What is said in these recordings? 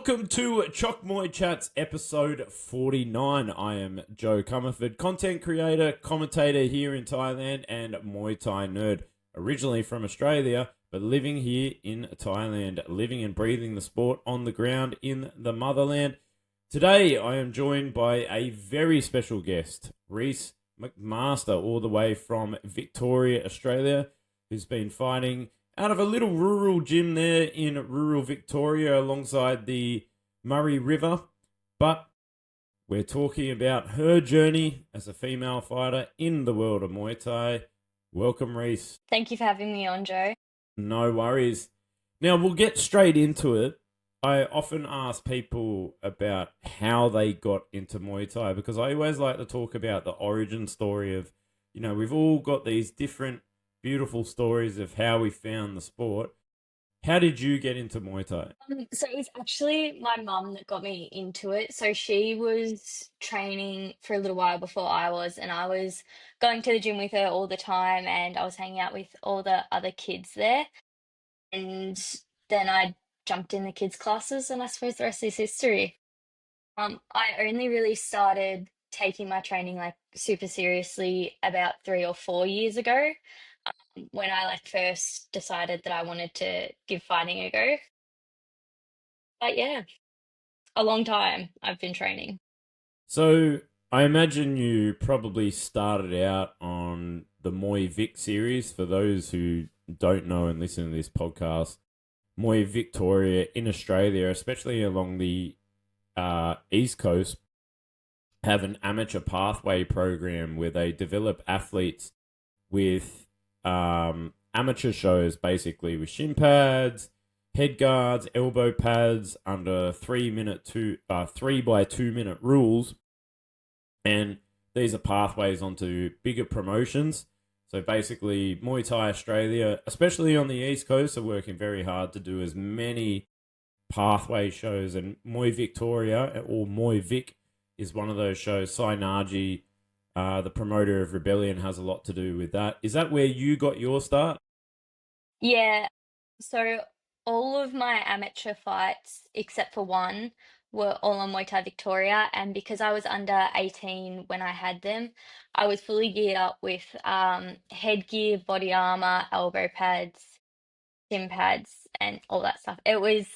Welcome to Chok Muay Chats episode 49. I am Joe Comerford, content creator, commentator here in Thailand and Muay Thai nerd. Originally from Australia, but living here in Thailand, living and breathing the sport on the ground in the motherland. Today I am joined by a very special guest, Reese McMaster, all the way from Victoria, Australia, who's been fighting out of a little rural gym there in rural Victoria alongside the Murray River. But we're talking about her journey as a female fighter in the world of Muay Thai. Welcome, Reese. Thank you for having me on, Joe. No worries. Now, we'll get straight into it. I often ask people about how they got into Muay Thai because I always like to talk about the origin story of, we've all got these different beautiful stories of how we found the sport. How did you get into Muay Thai? So it was actually my mum that got me into it. So she was training for a little while before I was, and I was going to the gym with her all the time, and I was hanging out with all the other kids there. And then I jumped in the kids' classes, and I suppose the rest is history. I only really started taking my training like super seriously about 3 or 4 years ago, when I first decided that I wanted to give fighting a go. But yeah, a long time I've been training. So I imagine you probably started out on the Muay Vic series. For those who don't know and listen to this podcast, Muay Victoria in Australia, especially along the East Coast, have an amateur pathway program where they develop athletes with amateur shows, basically with shin pads, head guards, elbow pads under 3 by 2 minute rules, and these are pathways onto bigger promotions. So basically, Muay Thai Australia, especially on the East Coast, are working very hard to do as many pathway shows, and Muay Victoria or Muay Vic is one of those shows. Sainaji, the promoter of Rebellion, has a lot to do with that. Is that where you got your start? Yeah, so all of my amateur fights, except for one, were all on Muay Thai Victoria. And because I was under 18 when I had them, I was fully geared up with headgear, body armor, elbow pads, shin pads, and all that stuff. It was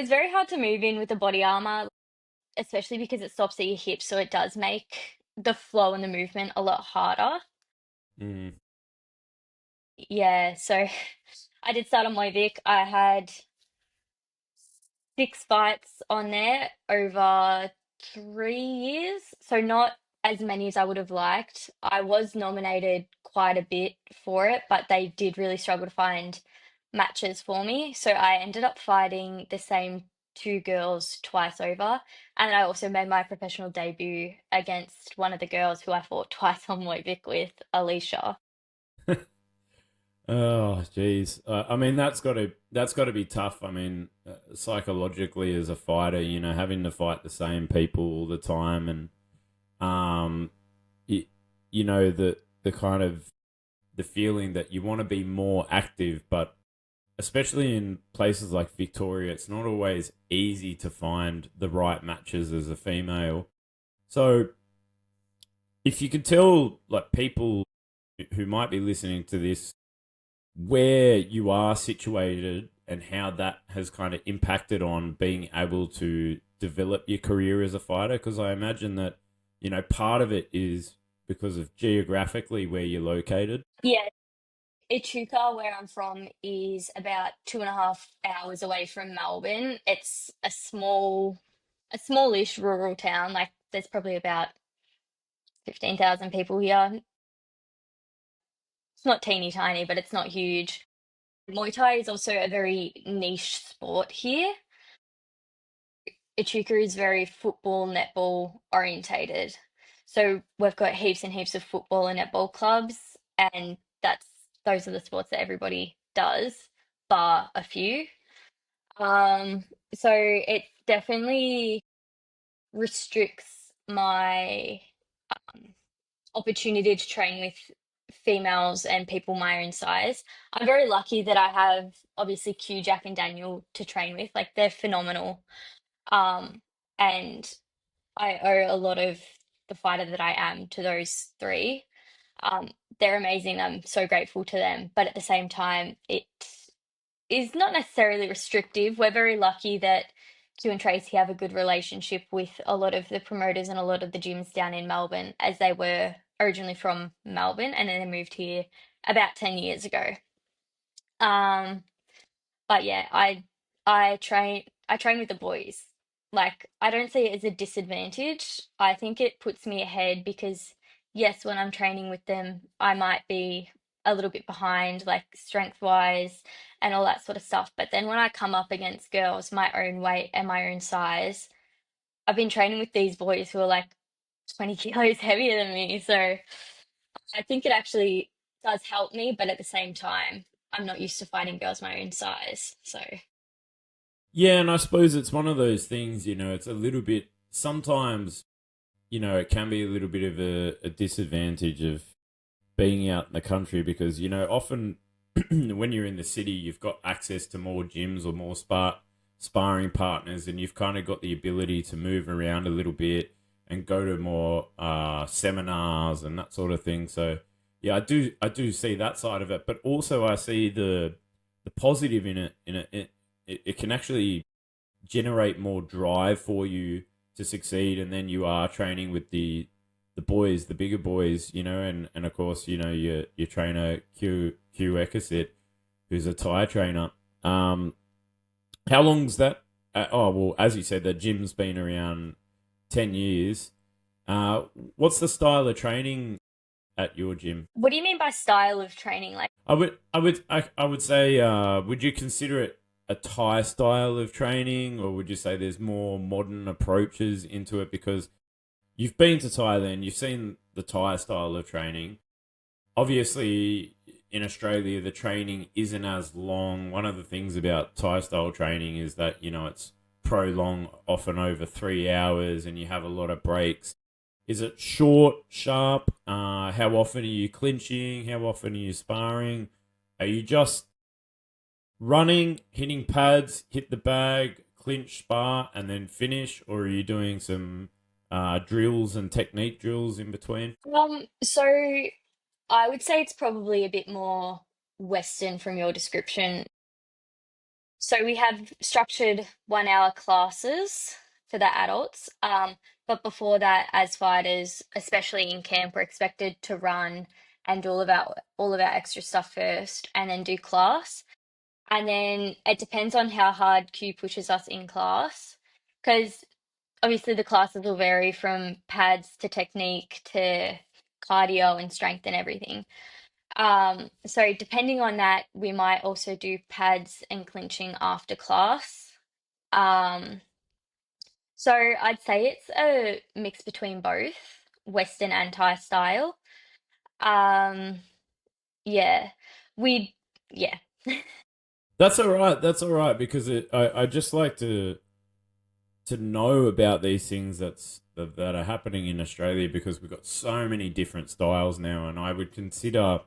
very hard to move in with the body armor, especially because it stops at your hips, so it does make the flow and the movement a lot harder. Mm. Yeah, so I did start on Muay Vic. I had 6 fights on there over 3 years, so not as many as I would have liked. I was nominated quite a bit for it, but they did really struggle to find matches for me. So I ended up fighting the same two girls twice over. And I also made my professional debut against one of the girls who I fought twice on Muay Vic with, Alicia. Oh, geez. I mean, that's got to be tough. I mean, psychologically as a fighter, having to fight the same people all the time, and you, the kind of the feeling that you want to be more active, but especially in places like Victoria, it's not always easy to find the right matches as a female. So, if you could tell like people who might be listening to this where you are situated and how that has kind of impacted on being able to develop your career as a fighter, because I imagine that part of it is because of geographically where you're located. Yeah, Echuca, where I'm from, is about 2.5 hours away from Melbourne. It's a smallish rural town. Like there's probably about 15,000 people here. It's not teeny tiny, but it's not huge. Muay Thai is also a very niche sport here. Echuca is very football, netball orientated. So we've got heaps and heaps of football and netball clubs, and those are the sports that everybody does, bar a few. Um, so it definitely restricts my um, opportunity to train with females and people my own size. I'm very lucky that I have obviously Q, Jack, and Daniel to train with. Like they're phenomenal. Um, and I owe a lot of the fighter that I am to those three. Um, they're amazing. I'm so grateful to them. But at the same time, it is not necessarily restrictive. We're very lucky that Q and Tracy have a good relationship with a lot of the promoters and a lot of the gyms down in Melbourne, as they were originally from Melbourne and then they moved here about 10 years ago. Um, but yeah, I train with the boys. Like I don't see it as a disadvantage. I think it puts me ahead because yes, when I'm training with them, I might be a little bit behind, like strength wise and all that sort of stuff. But then when I come up against girls my own weight and my own size, I've been training with these boys who are like 20 kilos heavier than me. So I think it actually does help me, but at the same time, I'm not used to fighting girls my own size. So Yeah, and I suppose it's one of those things, it's a little bit, sometimes, it can be a little bit of a disadvantage of being out in the country because, often when you're in the city, you've got access to more gyms or more sparring partners, and you've kind of got the ability to move around a little bit and go to more seminars and that sort of thing. So, yeah, I do see that side of it, but also I see the positive in it. It can actually generate more drive for you to succeed, and then you are training with the boys, the bigger boys, and of course, your trainer Q Ekasit, who's a Thai trainer. How long's that? Oh well, as you said, the gym's been around 10 years. What's the style of training at your gym? what do you mean by style of training? Like, I would say, would you consider it a Thai style of training, or would you say there's more modern approaches into it? Because you've been to Thailand, you've seen the Thai style of training. Obviously, in Australia, the training isn't as long. One of the things about Thai style training is that, it's prolonged, often over 3 hours, and you have a lot of breaks. Is it short, sharp? How often are you clinching? How often are you sparring? Are you just running, hitting pads, hit the bag, clinch, spar, and then finish? Or are you doing some drills and technique drills in between? so I would say it's probably a bit more Western from your description. So we have structured 1 hour classes for the adults. But before that, as fighters, especially in camp, we're expected to run and do all of our extra stuff first and then do class. And then it depends on how hard Q pushes us in class. Because obviously the classes will vary from pads to technique to cardio and strength and everything. So depending on that, we might also do pads and clinching after class. Um, so I'd say it's a mix between both Western and Thai style. Um, yeah, we, yeah. That's all right. That's all right because I just like to know about these things that are happening in Australia because we've got so many different styles now, and I would consider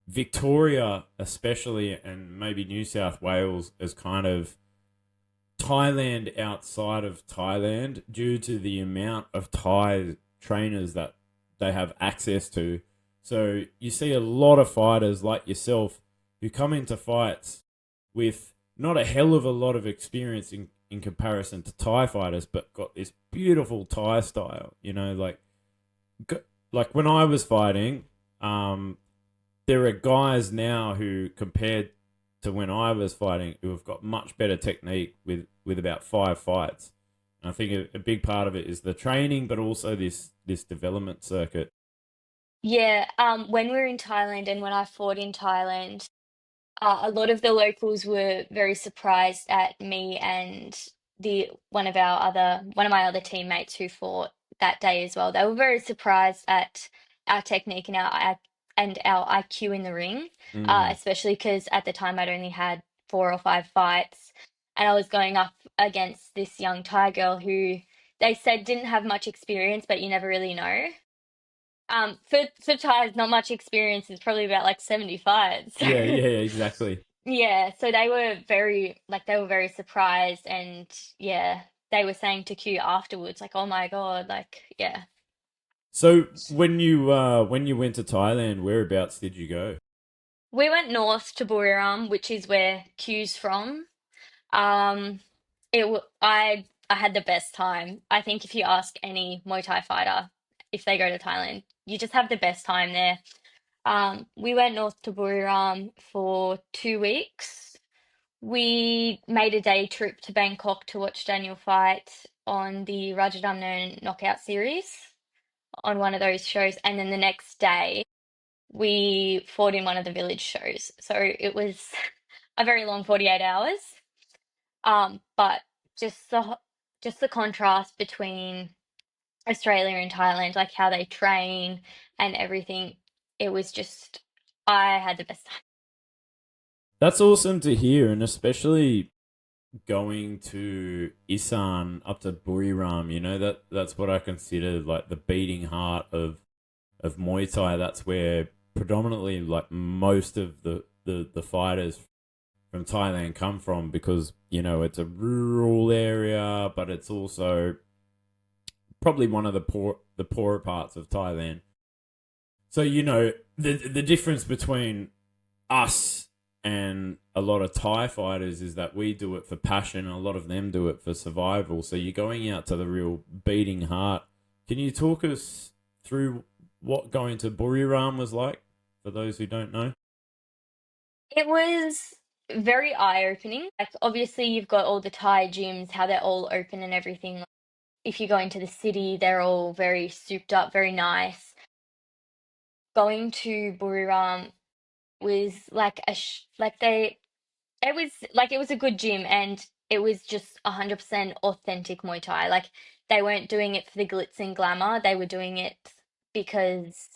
Victoria, especially, and maybe New South Wales, as kind of Thailand outside of Thailand due to the amount of Thai trainers that they have access to. So you see a lot of fighters like yourself who come into fights with not a hell of a lot of experience in comparison to Thai fighters, but got this beautiful Thai style. Like when I was fighting, there are guys now who, compared to when I was fighting, who have got much better technique with about 5 fights. And I think a big part of it is the training, but also this development circuit. Yeah, when we were in Thailand and when I fought in Thailand, a lot of the locals were very surprised at me and the one of my other teammates who fought that day as well. They were very surprised at our technique and our IQ in the ring, Mm. especially because at the time I'd only had 4 or 5 fights, and I was going up against this young Thai girl who they said didn't have much experience, but you never really know. For Thais, not much experience. It's probably about like 75. So Yeah, yeah, yeah, exactly. yeah, so they were very surprised, and yeah, they were saying to Q afterwards, like, oh my God, like, yeah. So when you went to Thailand, whereabouts did you go? We went north to Buriram, which is where Q's from. Um, I had the best time. I think if you ask any Muay Thai fighter if they go to Thailand, you just have the best time there. We went north to Buriram for 2 weeks. We made a day trip to Bangkok to watch Daniel fight on the Rajadamnern Knockout Series on one of those shows, and then the next day we fought in one of the village shows. So it was a very long 48 hours. But just the contrast between Australia and Thailand, like how they train and everything, it was just I had the best time. That's awesome to hear, and especially going to Isan up to Buriram. You know that's what I consider like the beating heart of Muay Thai. That's where predominantly like most of the fighters from Thailand come from, because you know it's a rural area, but it's also probably one of the poorer parts of Thailand. So you know the difference between us and a lot of Thai fighters is that we do it for passion, and a lot of them do it for survival. So you're going out to the real beating heart. Can you talk us through what going to Buriram was like for those who don't know? It was very eye-opening. Like obviously you've got all the Thai gyms, how they're all open and everything. If you go into the city, they're all very souped up, very nice. Going to Buriram was like it was a good gym, and it was just 100% authentic Muay Thai. Like they weren't doing it for the glitz and glamour. They were doing it because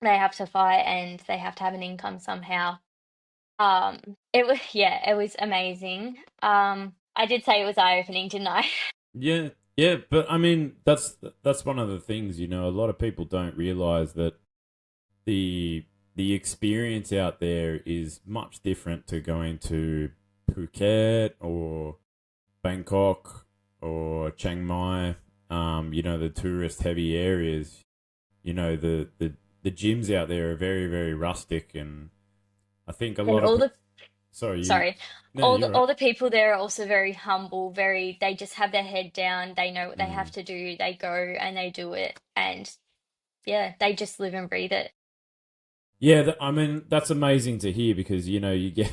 they have to fight and they have to have an income somehow. It was yeah, it was amazing. I did say it was eye-opening, didn't I? Yeah, yeah, but I mean that's one of the things, you know, a lot of people don't realize that the the experience out there is much different to going to Phuket or Bangkok or Chiang Mai. You know, the tourist heavy areas. You know, the gyms out there are very very rustic, and I think a And lot of sorry you sorry, no you're right. all the people there are also very humble, very they just have their head down, they know what they have Mm. to do, they go and they do it, and yeah, they just live and breathe it. Yeah, I mean that's amazing to hear, because you know you get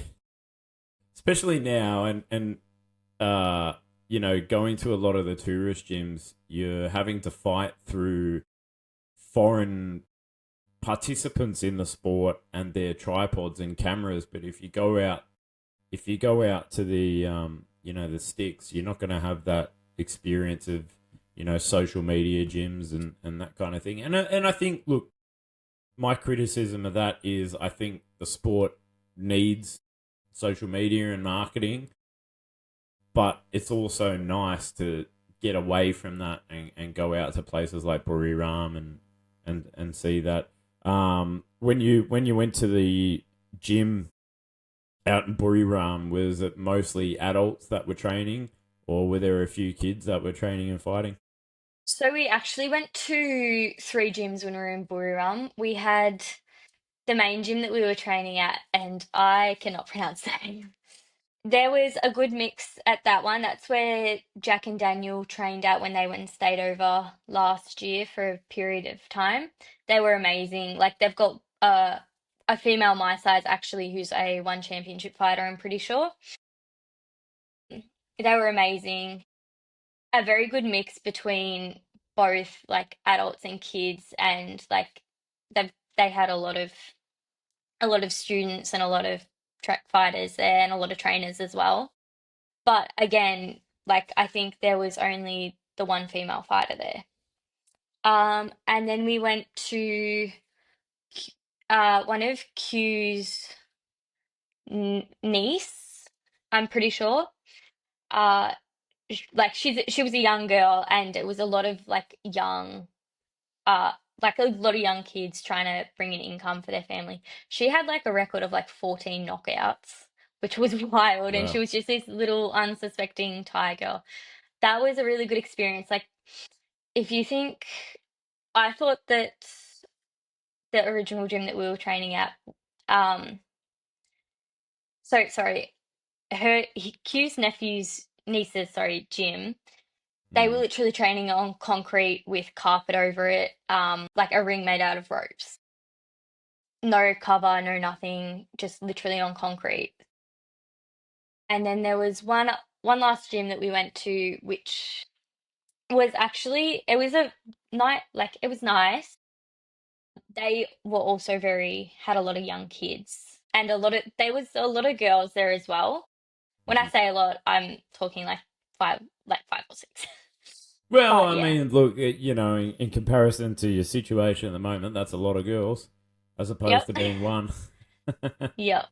especially now, and uh you know, going to a lot of the tourist gyms, you're having to fight through foreign participants in the sport and their tripods and cameras. But if you go out to the you know, the sticks, you're not going to have that experience of, you know, social media gyms and that kind of thing. And I think, look, my criticism of that is I think the sport needs social media and marketing, but it's also nice to get away from that and go out to places like Buriram and see that. When you went to the gym out in Buriram, was it mostly adults that were training, or were there a few kids that were training and fighting? So we actually went to three gyms when we were in Buriram. We had the main gym that we were training at, and I cannot pronounce the name. There was a good mix at that one. That's where Jack and Daniel trained at when they went and stayed over last year for a period of time. They were amazing. Like they've got a female my size actually who's a one championship fighter, I'm pretty sure. They were amazing. A very good mix between both like adults and kids, and like they had a lot of students and a lot of track fighters there and a lot of trainers as well. But again, like I think there was only the one female fighter there. And then we went to one of Q's niece, I'm pretty sure. Uh, like she was a young girl, and it was a lot of like young like a lot of young kids trying to bring in income for their family. She had like a record of like 14 knockouts, which was wild. And she Wow. was just this little unsuspecting Thai girl. That was a really good experience. Like, if you think, I thought that the original gym that we were training at, um, so sorry, Q's nephew's niece's, sorry, gym, they were Mm. literally training on concrete with carpet over it, like a ring made out of ropes. No cover, no nothing, just literally on concrete. And then there was one last gym that we went to, which was actually, it was a night, like it was nice. They were also had a lot of young kids and there was a lot of girls there as well. When I Mhm. say a lot, I'm talking like five or six. Well, But I yeah, mean, look, in comparison to your situation at the moment, that's a lot of girls, as opposed yep, to being one. yep.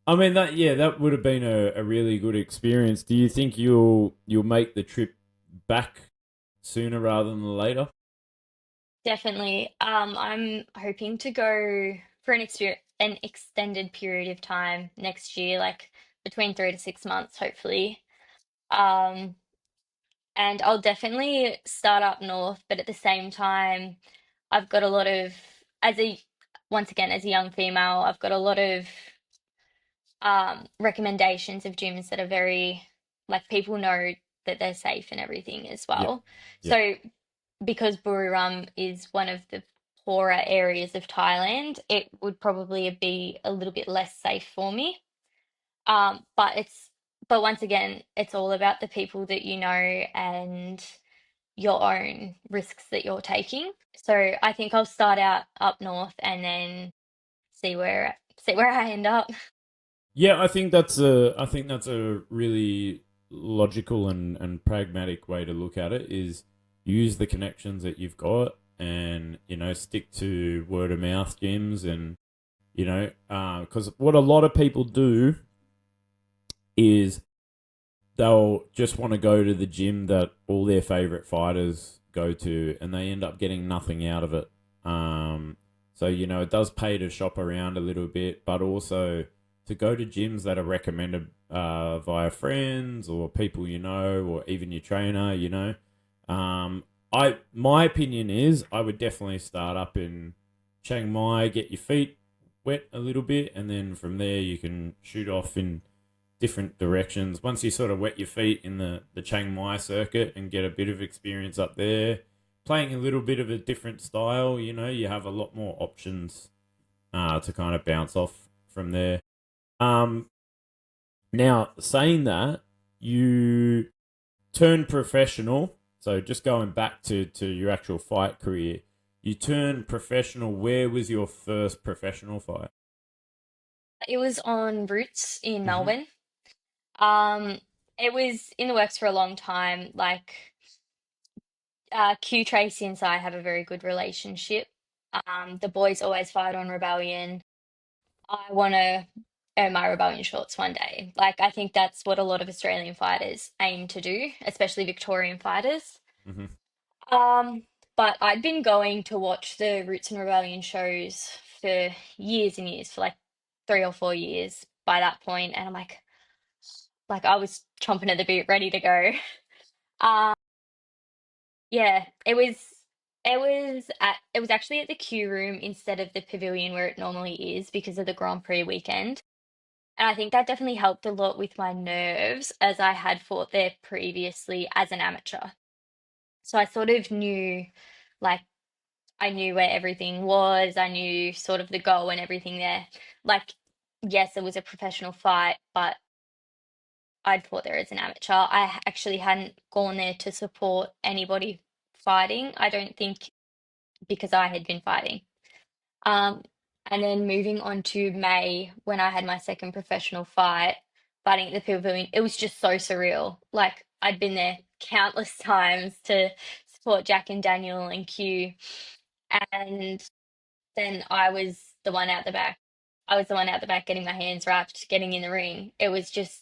I mean that would have been a really good experience. Do you think you'll make the trip back sooner rather than later? Definitely. I'm hoping to go for an extended period of time next year, like between 3 to 6 months, hopefully. Um, and I'll definitely start up north, but at the same time, I've got a lot of, as a, once again, as a young female, I've got a lot of recommendations of gyms that are very, like people know that they're safe and everything as Yep. well. Yep. So because Buriram is one of the poorer areas of Thailand, it would probably be a little bit less safe for me. But once again, it's all about the people that you know and your own risks that you're taking. So I think I'll start out up north and then see where I end up. Yeah, I think that's a really logical and pragmatic way to look at it is use the connections that you've got and stick to word of mouth gyms and because what a lot of people do is they'll just want to go to the gym that all their favorite fighters go to, and they end up getting nothing out of it. So it does pay to shop around a little bit, but also to go to gyms that are recommended via friends or people or even your trainer. My opinion is I would definitely start up in Chiang Mai, get your feet wet a little bit, and then from there you can shoot off in different directions. Once you sort of wet your feet in the Chiang Mai circuit and get a bit of experience up there, playing a little bit of a different style, you have a lot more options to kind of bounce off from there. Um, Now, saying that, you turned professional. So just going back to your actual fight career, you turned professional. Where was your first professional fight? It was on Roots in Mm-hmm. Melbourne. Um, it was in the works for a long time. Like Q Tracy and I have a very good relationship. The boys always fight on Rebellion. I want to earn my Rebellion shorts one day. Like I think that's what a lot of Australian fighters aim to do, especially Victorian fighters. Mm-hmm. Um, but I'd been going to watch the Roots and Rebellion shows for years and years, for like 3 or 4 years by that point, and I'm like I was chomping at the bit, ready to go. Um, yeah, it was actually at the Q room instead of the pavilion where it normally is because of the Grand Prix weekend. And I think that definitely helped a lot with my nerves as I had fought there previously as an amateur. So I sort of knew, like, I knew where everything was. I knew sort of the goal and everything there. Like, yes, it was a professional fight, but I'd fought there as an amateur. Actually hadn't gone there to support anybody fighting. I don't think because I had been fighting. Um, and then moving on to May when I had my second professional fight, fighting at the pavilion, it was just so surreal. Like I'd been there countless times to support Jack and Daniel and Q, and then I was the one out the back. I was the one out the back getting my hands wrapped, getting in the ring. It was just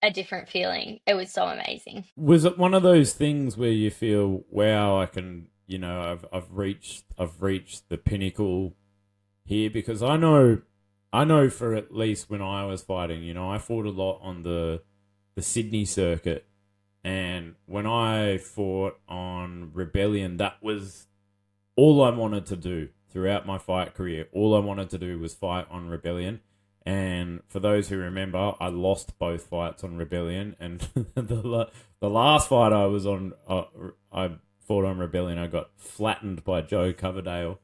a different feeling. It was so amazing. Was it one of those things where you feel, wow, I can, I've reached the pinnacle here, because I know for at least when I was fighting, I fought a lot on the Sydney circuit, and when I fought on Rebellion, that was all I wanted to do throughout my fight career. All I wanted to do was fight on Rebellion. And for those who remember, I lost both fights on Rebellion, and the last fight I was on, I fought on Rebellion. I got flattened by Joe Coverdale.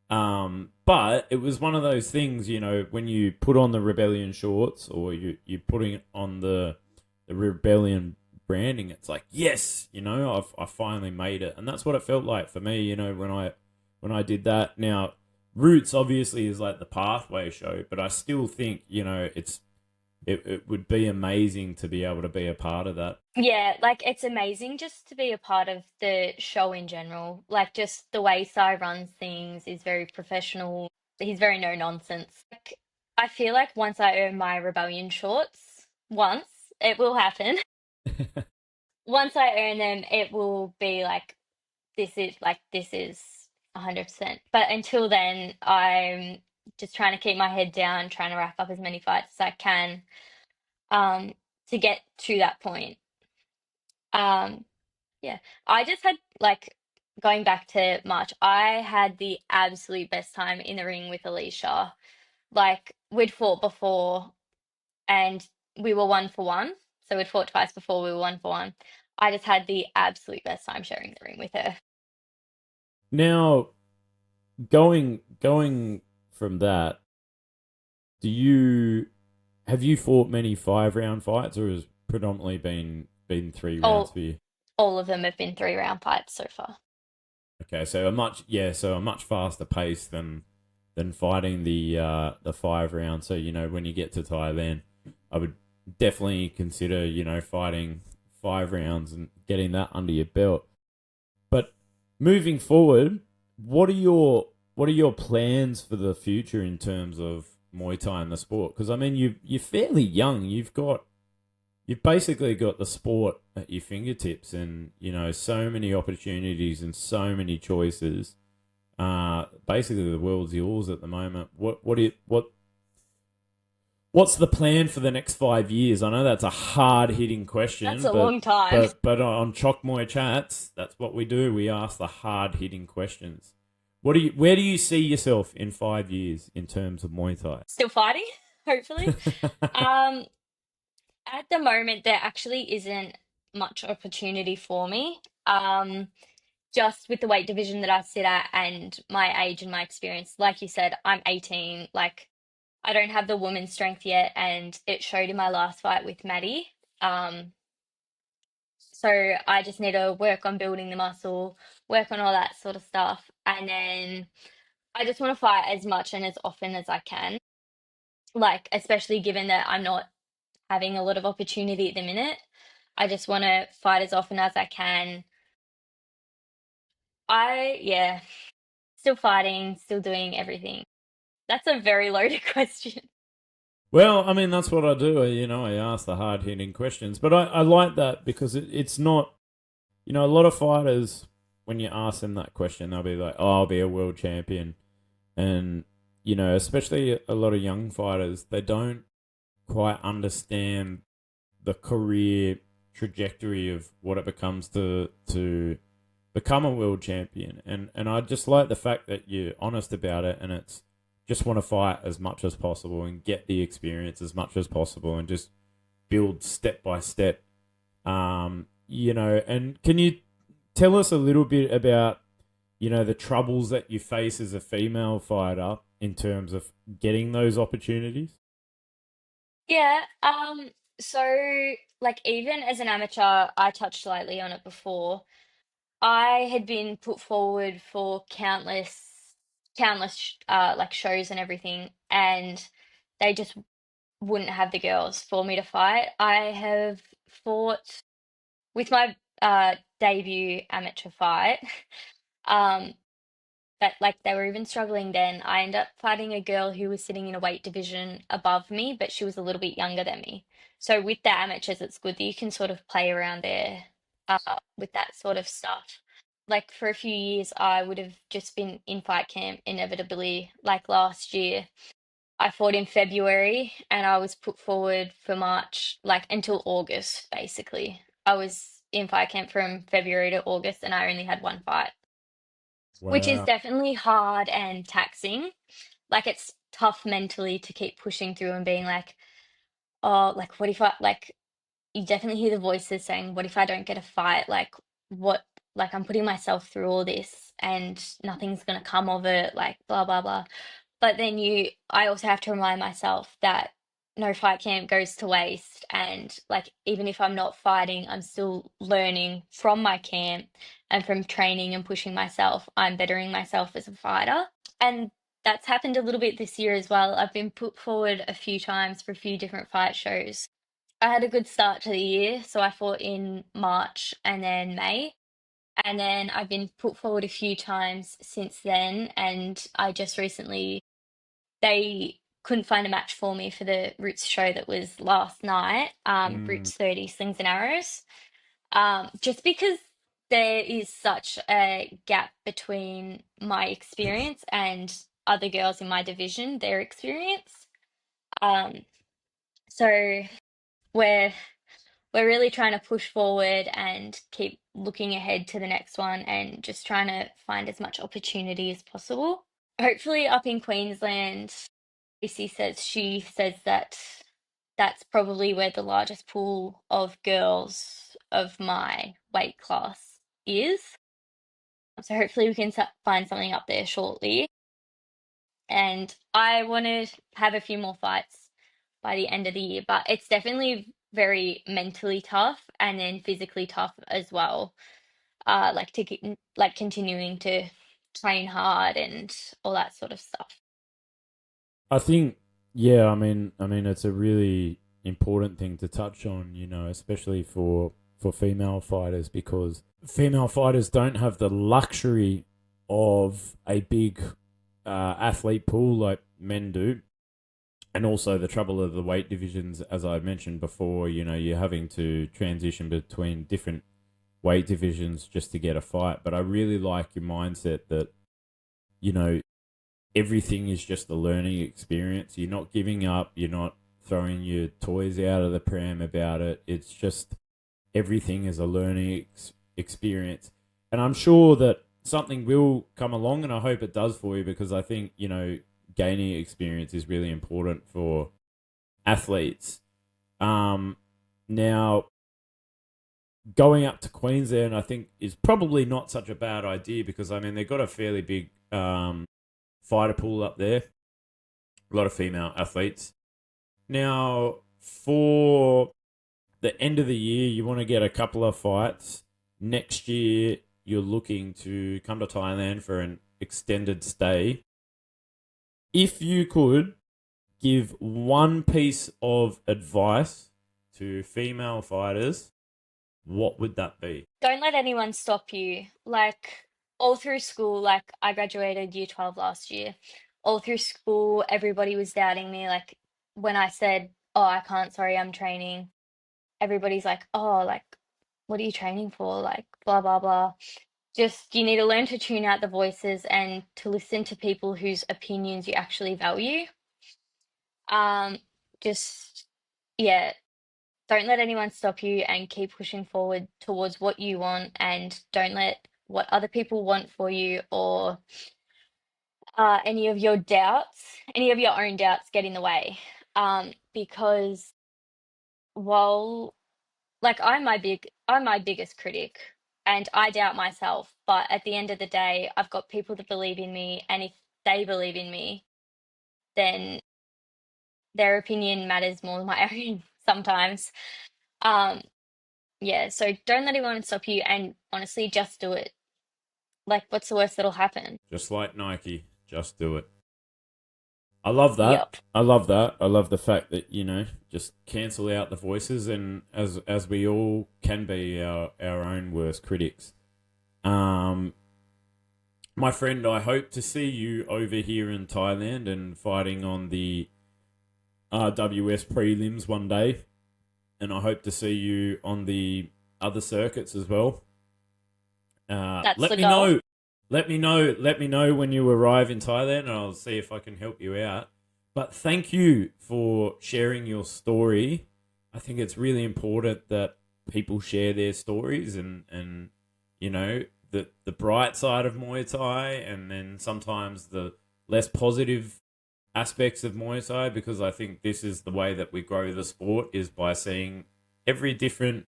But it was one of those things, when you put on the Rebellion shorts, or you're putting it on the Rebellion branding, it's like, yes, I finally made it. And that's what it felt like for me, when I did that. Now, Roots obviously is like the pathway show, but I still think, it would be amazing to be able to be a part of that. Yeah, like it's amazing just to be a part of the show in general. Like just the way Sai runs things is very professional. He's very no nonsense. Like I feel like once I earn my rebellion shorts, once it will happen. Once I earn them, it will be this is 100%. But until then, I'm just trying to keep my head down, trying to wrap up as many fights as I can, um, to get to that point. Um, Yeah, I just had like going back to March, I had the absolute best time in the ring with Alicia. Like we'd fought before and we were 1 for 1. So we'd fought twice before, we were 1 for 1. I just had the absolute best time sharing the ring with her. Now, going from that, do you have you fought many 5 round fights, or has predominantly been 3 rounds All for you? all of them have been 3 round fights so far. Okay, so a much faster pace than fighting the 5 round. So when you get to Thailand, I would definitely consider fighting 5 rounds and getting that under your belt. But moving forward, what are your plans for the future in terms of Muay Thai and the sport? Because I mean, you're fairly young. You've basically got the sport at your fingertips, and so many opportunities and so many choices. Basically, the world's yours at the moment. What's the plan for the next 5 years? I know that's a hard hitting That's question, a but long time. but on Chok Moy Chats, that's what we do. We ask the hard hitting questions. Where do you see yourself in 5 years in terms of Muay Thai? Still fighting, hopefully. Um, at the moment, there actually isn't much opportunity for me. Just with the weight division that I sit at and my age and my experience. Like you said, I'm 18. Like I don't have the woman's strength yet, and it showed in my last fight with Maddie. Um, so I just need to work on building the muscle, work on all that sort of stuff, and then I just want to fight as much and as often as I can. Like especially given that I'm not having a lot of opportunity at the minute. I just want to fight as often as I can. Yeah, still fighting, still doing everything. That's a very loaded question. Well, I mean, that's what I do. I ask the hard hitting questions, but I like that because it's not. A lot of fighters, when you ask them that question, they'll be like, "Oh, I'll be a world champion," and especially a lot of young fighters, they don't quite understand the career trajectory of what it becomes to become a world champion. And I just like the fact that you're honest about it, and it's just want to fight as much as possible and get the experience as much as possible and just build step by step. And can you tell us a little bit about the troubles that you face as a female fighter in terms of getting those opportunities? Yeah, so like even as an amateur, I touched lightly on it before. I had been put forward for countless like shows and everything, and they just wouldn't have the girls for me to fight. I have fought with my debut amateur fight. Um, but like they were even struggling then. I ended up fighting a girl who was sitting in a weight division above me, but she was a little bit younger than me. So with the amateurs, it's good that you can sort of play around there with that sort of stuff. like for a few years, I would have just been in fight camp inevitably. Like last year, I fought in February and I was put forward for March, like until August, basically. I was in fight camp from February to August and I only had one fight, which is Wow. definitely hard and taxing. Like it's tough mentally to keep pushing through and being like, oh, like what if I like you definitely hear the voices saying, what if I don't get a fight? Like what like I'm putting myself through all this and nothing's gonna come of it, like blah blah blah. But then I also have to remind myself that no fight camp goes to waste. And like, even if I'm not fighting, I'm still learning from my camp and from training and pushing myself. I'm bettering myself as a fighter. And that's happened a little bit this year as well. I've been put forward a few times for a few different fight shows. I had a good start to the year. So I fought in March and then May. And then I've been put forward a few times since then. And I just recently they couldn't find a match for me for the Roots show that was last night, Mm. Roots 30 Slings and Arrows, just because there is such a gap between my experience and other girls in my division, their experience. Um, so we're we're really trying to push forward and keep looking ahead to the next one and just trying to find as much opportunity as possible. Hopefully up in Queensland, she says that that's probably where the largest pool of girls of my weight class is. So hopefully we can find something up there shortly. And I want to have a few more fights by the end of the year, but it's definitely very mentally tough and then physically tough as well. Like to get, like continuing to train hard and all that sort of stuff. I think, yeah, I mean, it's a really important thing to touch on, especially for female fighters, because female fighters don't have the luxury of a big athlete pool like men do. And also the trouble of the weight divisions, as I mentioned before, you're having to transition between different weight divisions just to get a fight. But I really like your mindset that, you know, everything is just a learning experience. You're not giving up. You're not throwing your toys out of the pram about it. It's just everything is a learning experience. And I'm sure that something will come along, and I hope it does for you, because I think, gaining experience is really important for athletes. Now, going up to Queensland, I think, is probably not such a bad idea, because, I mean, they've got a fairly big fighter pool up there, a lot of female athletes. Now, for the end of the year, you want to get a couple of fights. Next year, you're looking to come to Thailand for an extended stay. If you could give one piece of advice to female fighters, what would that be? Don't let anyone stop you. Like all through school, like I graduated year 12 last year. All through school, everybody was doubting me. Like when I said, "Oh, I can't, sorry, I'm training." Everybody's like, "Oh, like what are you training for?" Like blah blah blah. Just you need to learn to tune out the voices and to listen to people whose opinions you actually value. Um, just yeah, don't let anyone stop you and keep pushing forward towards what you want and don't let what other people want for you or any of your doubts, any of your own doubts get in the way. Because while like I'm my biggest critic and I doubt myself, but at the end of the day, I've got people that believe in me and if they believe in me, then their opinion matters more than my own sometimes. Um, Yeah, so don't let anyone stop you and honestly just do it. Like, what's the worst that'll happen? Just like Nike, just do it. I love that. Yep. I love that. I love the fact that, just cancel out the voices, and as we all can be our own worst critics. Um, my friend, I hope to see you over here in Thailand and fighting on the RWS prelims one day. And I hope to see you on the other circuits as well. That's Let the me goal. know. Let me know when you arrive in Thailand, and I'll see if I can help you out. But thank you for sharing your story. I think it's really important that people share their stories and you know the bright side of Muay Thai, and then sometimes the less positive aspects of Muay Thai, because I think this is the way that we grow the sport, is by seeing every different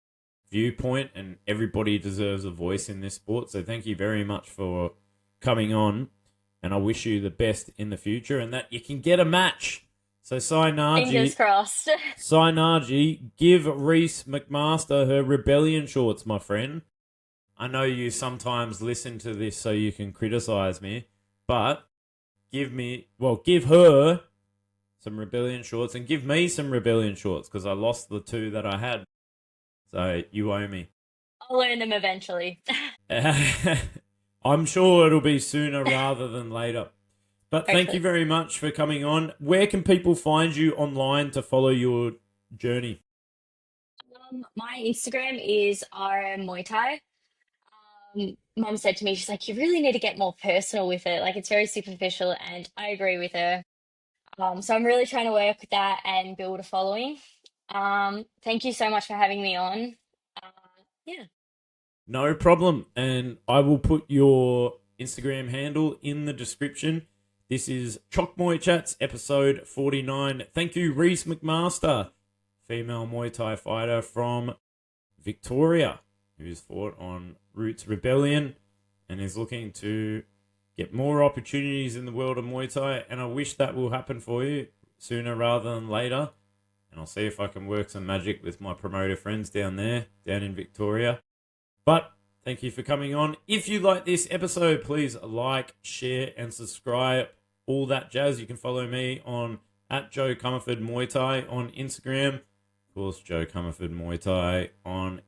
viewpoint, and everybody deserves a voice in this sport. So thank you very much for coming on, and I wish you the best in the future and that you can get a match. So Fingers crossed. Sainaji, give Reese McMaster her rebellion shorts, my friend. I know you sometimes listen to this so you can criticize me, but give her some rebellion shorts and give me some rebellion shorts, because I lost the two that I had. So you owe me. I'll learn them eventually. I'm sure it'll be sooner rather than later. But thank you Hopefully. very much for coming on. Where can people find you online to follow your journey? My Instagram is RM Muay Thai. Mum said to me, she's like, you really need to get more personal with it. Like, it's very superficial, and I agree with her. So I'm really trying to work with that and build a following. Thank you so much for having me on. Uh, yeah, No problem. And I will put your Instagram handle in the description. This is Chok Muay Chats, episode 49. Thank you, Reese McMaster, female Muay Thai fighter from Victoria, who's fought on Roots Rebellion and is looking to get more opportunities in the world of Muay Thai. And I wish that will happen for you sooner rather than later. And I'll see if I can work some magic with my promoter friends down there, down in Victoria. But thank you for coming on. If you like this episode, please like, share, and subscribe. All that jazz. You can follow me on @Joe Comerford Muay Thai on Instagram. Of course, Joe Comerford Muay Thai on